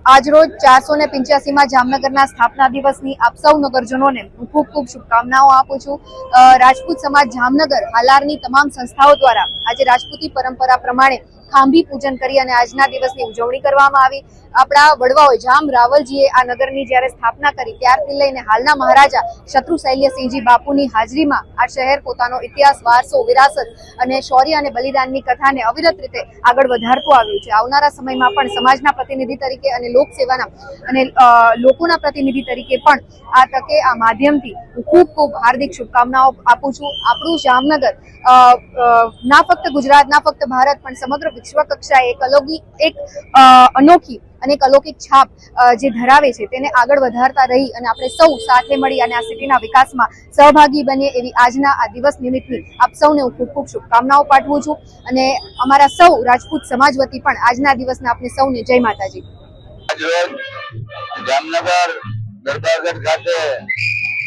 आज रोज 485 में जामनगर स्थापना दिवस की आप सौ नगरजनों ने खूब खूब शुभकामनाओं आपू छू। राजपूत समाज जामनगर हालार तमाम संस्थाओं द्वारा आज राजपूती परंपरा प्रमाणे खांभी पूजन करी अने आजना दिवसनी उजवणी करवामां आवी। आपड़ा वडवाओए जाम रावलजीए आ नगरनी ज्यारे स्थापना करी त्यारथी लईने हालना महाराजा शत्रुशैल्यसिंहजी बापूनी हाजरीमां आ शहेर पोतानो इतिहास, वारसो, विरासत अने शौर्य अने बलिदाननी कथाने अविरत रीते आगळ वधारतो आव्युं छे। आवनारा समयमां पण समाजना प्रतिनिधि तरीके अने लोकसेवाना अने लोकोना प्रतिनिधि तरीके पण आ तके आ माध्यमथी खूब खूब हार्दिक शुभकामनाओं आपू छूं। आपणुं जामनगर ना फक्त गुजरात, ना फक्त भारत पण समग्र विश्व कक्षाए एक अनोखी અને એક અલૌકિક છાપ જે ધરાવે છે તેને આગળ વધારતા રહી અને આપણે સૌ સાથે મળી અને આ સિટીના વિકાસમાં સહભાગી બનીએ એવી આજના આ દિવસ નિમિત્તની આપ સૌને હું ખૂબ ખૂબ શુભકામનાઓ પાઠવું છું અને અમારા સૌ રાજપૂત સમાજ વતી પણ આજના દિવસના આપને સૌને જય માતાજી। જામનગર દરબારગઢ ખાતે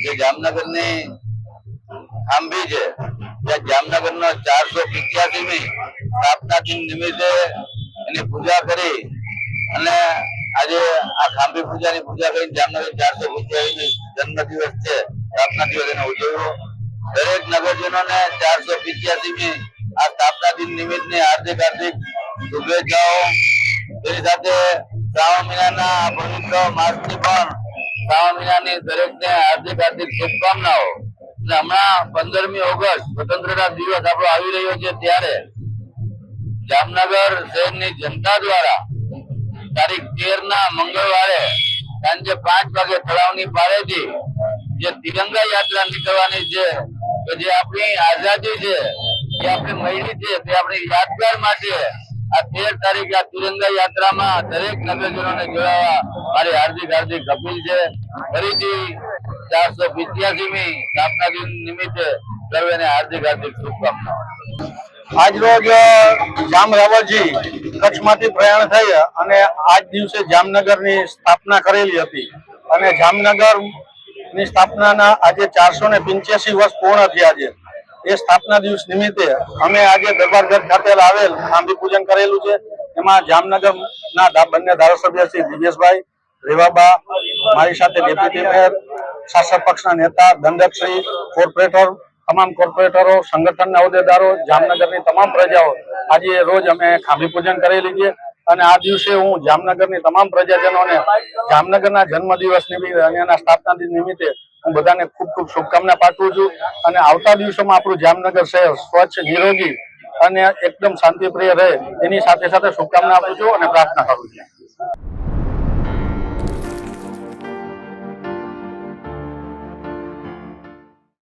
જે જામનગરની ખાંભી છે ત્યાં જામનગરનો 485મી સ્થાપના દિન નિમિત્તે એની પૂજા કરી અને આજે આ ખાંભી પૂજાની પૂજા કરી જામનગર 485મી જન્મદિવસ છે, સ્થાપના દિવસ એને ઉજવ્યો। દરેક નગરજનોને 485મી આ સ્થાપના દિન નિમિત્તની હાર્દિક શુભેચ્છાઓ। તેની સાથે શ્રાવણ મહિનાના પવિત્ર માસની પણ શ્રાવણ મહિનાની દરેકને હાર્દિક શુભકામનાઓ। હમણાં 15મી ઓગસ્ટ સ્વતંત્રતા દિવસ આપણો આવી રહ્યો છે ત્યારે જામનગર શહેરની જનતા દ્વારા તારીખ 13 મંગળવારે સાંજે 5 વાગે તળાવની પાળેથી જે તિરંગા યાત્રા નીકળવાની છે કે જે આપણી આઝાદી છે, જે આપણી મહિલી છે, તે આપણી યાદગાર માટે આ 13 તારીખે આ તિરંગા યાત્રામાં દરેક નગરજનોને જોડાવા મારી હાર્દિક અપીલ છે। ફરીથી 485મી સ્થાપના દિન નિમિત્તે સર્વેને હાર્દિક શુભકામનાઓ। આજ રોજ જામ રાવલજી કચ્છમાંથી પ્રયાણ થઈ અને આજ દિવસે જામનગરની સ્થાપના કરેલી હતી અને જામનગરની સ્થાપનાના આજે 485 વર્ષ પૂર્ણ થયા છે। એ સ્થાપના દિવસ નિમિત્તે અમે આજે દરબારગઢ ખાતે આવેલ ખાંભી પૂજન કરેલું છે। એમાં જામનગરના બંને ધારાસભ્ય શ્રી દિવ્યેશભાઈ રેવાબા, મારી સાથે ડેપ્યુટી મેયર, શાસક પક્ષના નેતા, દંડકશ્રી, કોર્પોરેટર, તમામ કોર્પોરેટરો, સંગઠનના હોદ્દેદારો, જામનગરની તમામ પ્રજાઓ આજે રોજ અમે ખાંભી પૂજન કરેલી છે અને આ દિવસે હું જામનગરની તમામ પ્રજાજનોને જામનગરના જન્મદિવસ નિમિત્તે અને એના સ્થાપના દિન નિમિત્તે હું બધાને ખૂબ ખૂબ શુભકામના પાઠવું છું અને આવતા દિવસોમાં આપણું જામનગર શહેર સ્વચ્છ, નિરોગી અને એકદમ શાંતિપ્રિય રહે એની સાથે સાથે શુભકામના આપું છું અને પ્રાર્થના કરું છું।